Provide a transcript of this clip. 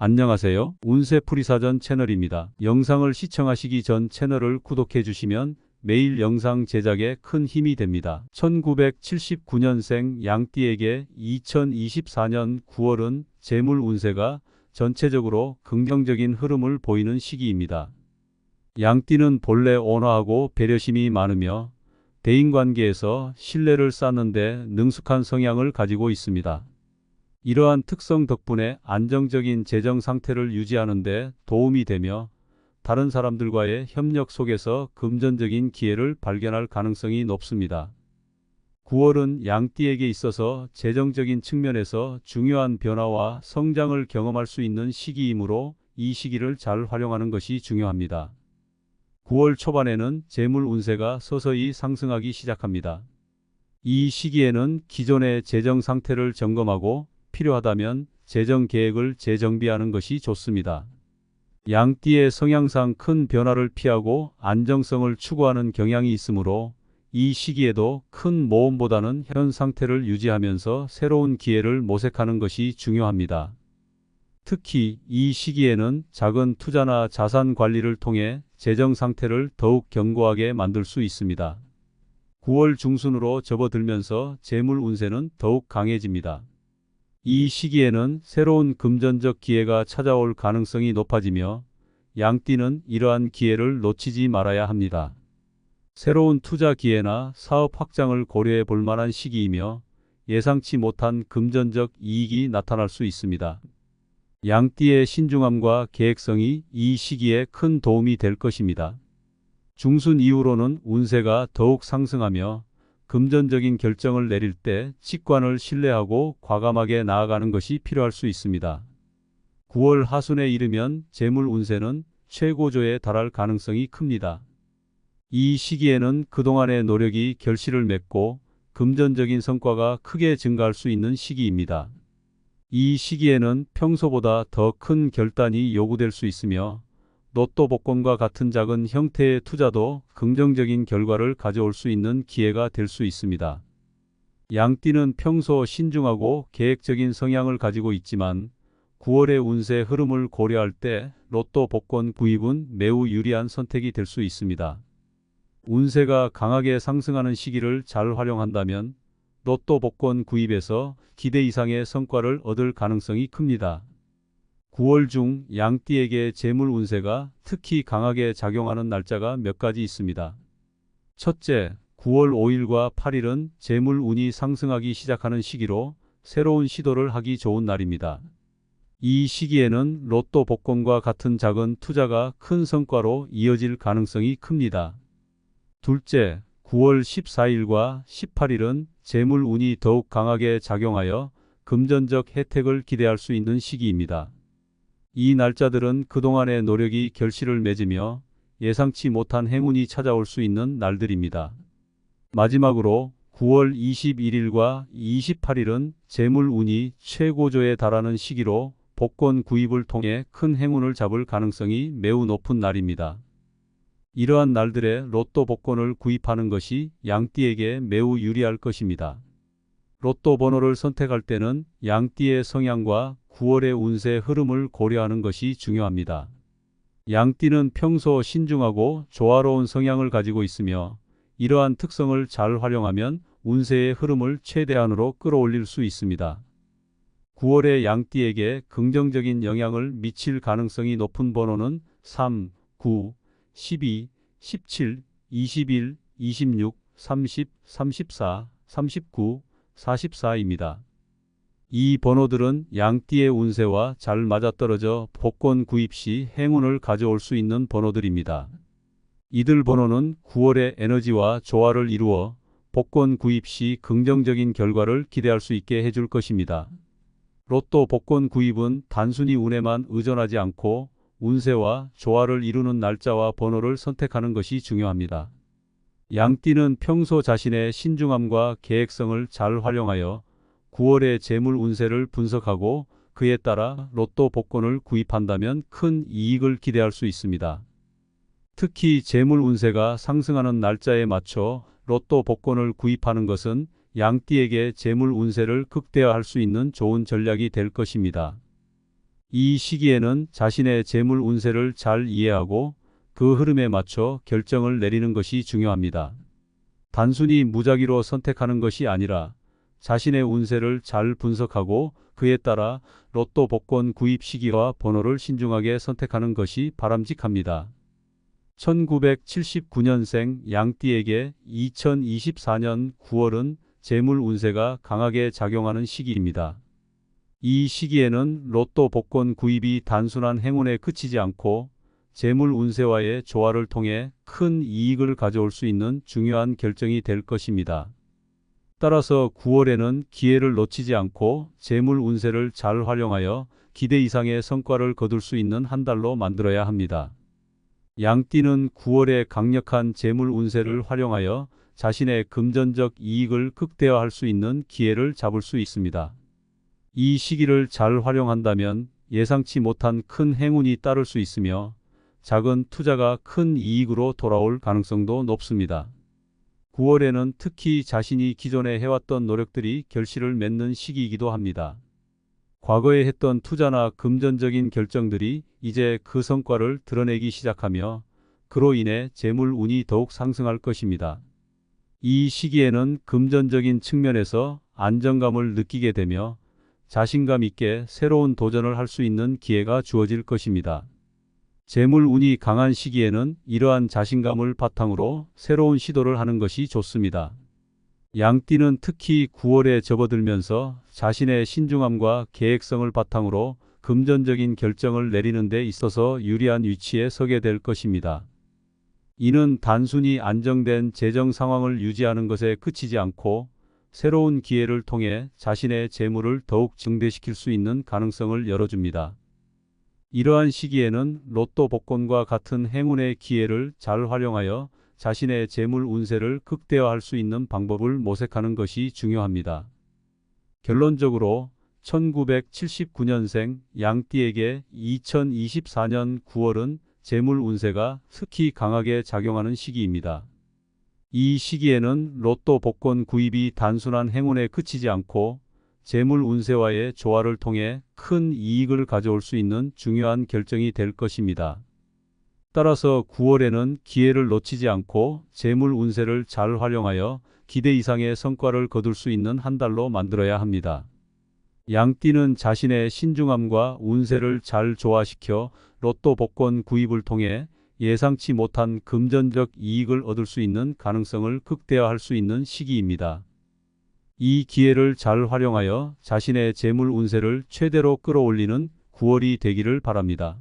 안녕하세요. 운세풀이사전 채널입니다. 영상을 시청하시기 전 채널을 구독해 주시면 매일 영상 제작에 큰 힘이 됩니다. 1979년생 양띠에게 2024년 9월은 재물 운세가 전체적으로 긍정적인 흐름을 보이는 시기입니다. 양띠는 본래 온화하고 배려심이 많으며 대인관계에서 신뢰를 쌓는 데 능숙한 성향을 가지고 있습니다. 이러한 특성 덕분에 안정적인 재정 상태를 유지하는 데 도움이 되며 다른 사람들과의 협력 속에서 금전적인 기회를 발견할 가능성이 높습니다. 9월은 양띠에게 있어서 재정적인 측면에서 중요한 변화와 성장을 경험할 수 있는 시기이므로 이 시기를 잘 활용하는 것이 중요합니다. 9월 초반에는 재물 운세가 서서히 상승하기 시작합니다. 이 시기에는 기존의 재정 상태를 점검하고 필요하다면 재정 계획을 재정비하는 것이 좋습니다. 양띠의 성향상 큰 변화를 피하고 안정성을 추구하는 경향이 있으므로 이 시기에도 큰 모험보다는 현 상태를 유지하면서 새로운 기회를 모색하는 것이 중요합니다. 특히 이 시기에는 작은 투자나 자산 관리를 통해 재정 상태를 더욱 견고하게 만들 수 있습니다. 9월 중순으로 접어들면서 재물 운세는 더욱 강해집니다. 이 시기에는 새로운 금전적 기회가 찾아올 가능성이 높아지며 양띠는 이러한 기회를 놓치지 말아야 합니다. 새로운 투자 기회나 사업 확장을 고려해 볼 만한 시기이며 예상치 못한 금전적 이익이 나타날 수 있습니다. 양띠의 신중함과 계획성이 이 시기에 큰 도움이 될 것입니다. 중순 이후로는 운세가 더욱 상승하며 금전적인 결정을 내릴 때 직관을 신뢰하고 과감하게 나아가는 것이 필요할 수 있습니다. 9월 하순에 이르면 재물 운세는 최고조에 달할 가능성이 큽니다. 이 시기에는 그동안의 노력이 결실을 맺고 금전적인 성과가 크게 증가할 수 있는 시기입니다. 이 시기에는 평소보다 더 큰 결단이 요구될 수 있으며 로또 복권과 같은 작은 형태의 투자도 긍정적인 결과를 가져올 수 있는 기회가 될 수 있습니다. 양띠는 평소 신중하고 계획적인 성향을 가지고 있지만 9월의 운세 흐름을 고려할 때 로또 복권 구입은 매우 유리한 선택이 될 수 있습니다. 운세가 강하게 상승하는 시기를 잘 활용한다면 로또 복권 구입에서 기대 이상의 성과를 얻을 가능성이 큽니다. 9월 중 양띠에게 재물 운세가 특히 강하게 작용하는 날짜가 몇 가지 있습니다. 첫째, 9월 5일과 8일은 재물 운이 상승하기 시작하는 시기로 새로운 시도를 하기 좋은 날입니다. 이 시기에는 로또 복권과 같은 작은 투자가 큰 성과로 이어질 가능성이 큽니다. 둘째, 9월 14일과 18일은 재물 운이 더욱 강하게 작용하여 금전적 혜택을 기대할 수 있는 시기입니다. 이 날짜들은 그동안의 노력이 결실을 맺으며 예상치 못한 행운이 찾아올 수 있는 날들입니다. 마지막으로 9월 21일과 28일은 재물 운이 최고조에 달하는 시기로 복권 구입을 통해 큰 행운을 잡을 가능성이 매우 높은 날입니다. 이러한 날들에 로또 복권을 구입하는 것이 양띠에게 매우 유리할 것입니다. 로또 번호를 선택할 때는 양띠의 성향과 9월의 운세 흐름을 고려하는 것이 중요합니다. 양띠는 평소 신중하고 조화로운 성향을 가지고 있으며 이러한 특성을 잘 활용하면 운세의 흐름을 최대한으로 끌어올릴 수 있습니다. 9월의 양띠에게 긍정적인 영향을 미칠 가능성이 높은 번호는 3, 9, 12, 17, 21, 26, 30, 34, 39, 44입니다. 이 번호들은 양띠의 운세와 잘 맞아떨어져 복권 구입 시 행운을 가져올 수 있는 번호들입니다. 이들 번호는 9월의 에너지와 조화를 이루어 복권 구입 시 긍정적인 결과를 기대할 수 있게 해줄 것입니다. 로또 복권 구입은 단순히 운에만 의존하지 않고 운세와 조화를 이루는 날짜와 번호를 선택하는 것이 중요합니다. 양띠는 평소 자신의 신중함과 계획성을 잘 활용하여 9월의 재물 운세를 분석하고 그에 따라 로또 복권을 구입한다면 큰 이익을 기대할 수 있습니다. 특히 재물 운세가 상승하는 날짜에 맞춰 로또 복권을 구입하는 것은 양띠에게 재물 운세를 극대화할 수 있는 좋은 전략이 될 것입니다. 이 시기에는 자신의 재물 운세를 잘 이해하고 그 흐름에 맞춰 결정을 내리는 것이 중요합니다. 단순히 무작위로 선택하는 것이 아니라 자신의 운세를 잘 분석하고 그에 따라 로또 복권 구입 시기와 번호를 신중하게 선택하는 것이 바람직합니다. 1979년생 양띠에게 2024년 9월은 재물 운세가 강하게 작용하는 시기입니다. 이 시기에는 로또 복권 구입이 단순한 행운에 그치지 않고 재물 운세와의 조화를 통해 큰 이익을 가져올 수 있는 중요한 결정이 될 것입니다. 따라서 9월에는 기회를 놓치지 않고 재물 운세를 잘 활용하여 기대 이상의 성과를 거둘 수 있는 한 달로 만들어야 합니다. 양띠는 9월에 강력한 재물 운세를 활용하여 자신의 금전적 이익을 극대화할 수 있는 기회를 잡을 수 있습니다. 이 시기를 잘 활용한다면 예상치 못한 큰 행운이 따를 수 있으며 작은 투자가 큰 이익으로 돌아올 가능성도 높습니다. 9월에는 특히 자신이 기존에 해왔던 노력들이 결실을 맺는 시기이기도 합니다. 과거에 했던 투자나 금전적인 결정들이 이제 그 성과를 드러내기 시작하며 그로 인해 재물 운이 더욱 상승할 것입니다. 이 시기에는 금전적인 측면에서 안정감을 느끼게 되며 자신감 있게 새로운 도전을 할 수 있는 기회가 주어질 것입니다. 재물 운이 강한 시기에는 이러한 자신감을 바탕으로 새로운 시도를 하는 것이 좋습니다. 양띠는 특히 9월에 접어들면서 자신의 신중함과 계획성을 바탕으로 금전적인 결정을 내리는 데 있어서 유리한 위치에 서게 될 것입니다. 이는 단순히 안정된 재정 상황을 유지하는 것에 그치지 않고 새로운 기회를 통해 자신의 재물을 더욱 증대시킬 수 있는 가능성을 열어줍니다. 이러한 시기에는 로또 복권과 같은 행운의 기회를 잘 활용하여 자신의 재물 운세를 극대화할 수 있는 방법을 모색하는 것이 중요합니다. 결론적으로 1979년생 양띠에게 2024년 9월은 재물 운세가 특히 강하게 작용하는 시기입니다. 이 시기에는 로또 복권 구입이 단순한 행운에 그치지 않고 재물 운세와의 조화를 통해 큰 이익을 가져올 수 있는 중요한 결정이 될 것입니다. 따라서 9월에는 기회를 놓치지 않고 재물 운세를 잘 활용하여 기대 이상의 성과를 거둘 수 있는 한 달로 만들어야 합니다. 양띠는 자신의 신중함과 운세를 잘 조화시켜 로또 복권 구입을 통해 예상치 못한 금전적 이익을 얻을 수 있는 가능성을 극대화할 수 있는 시기입니다. 이 기회를 잘 활용하여 자신의 재물 운세를 최대로 끌어올리는 9월이 되기를 바랍니다.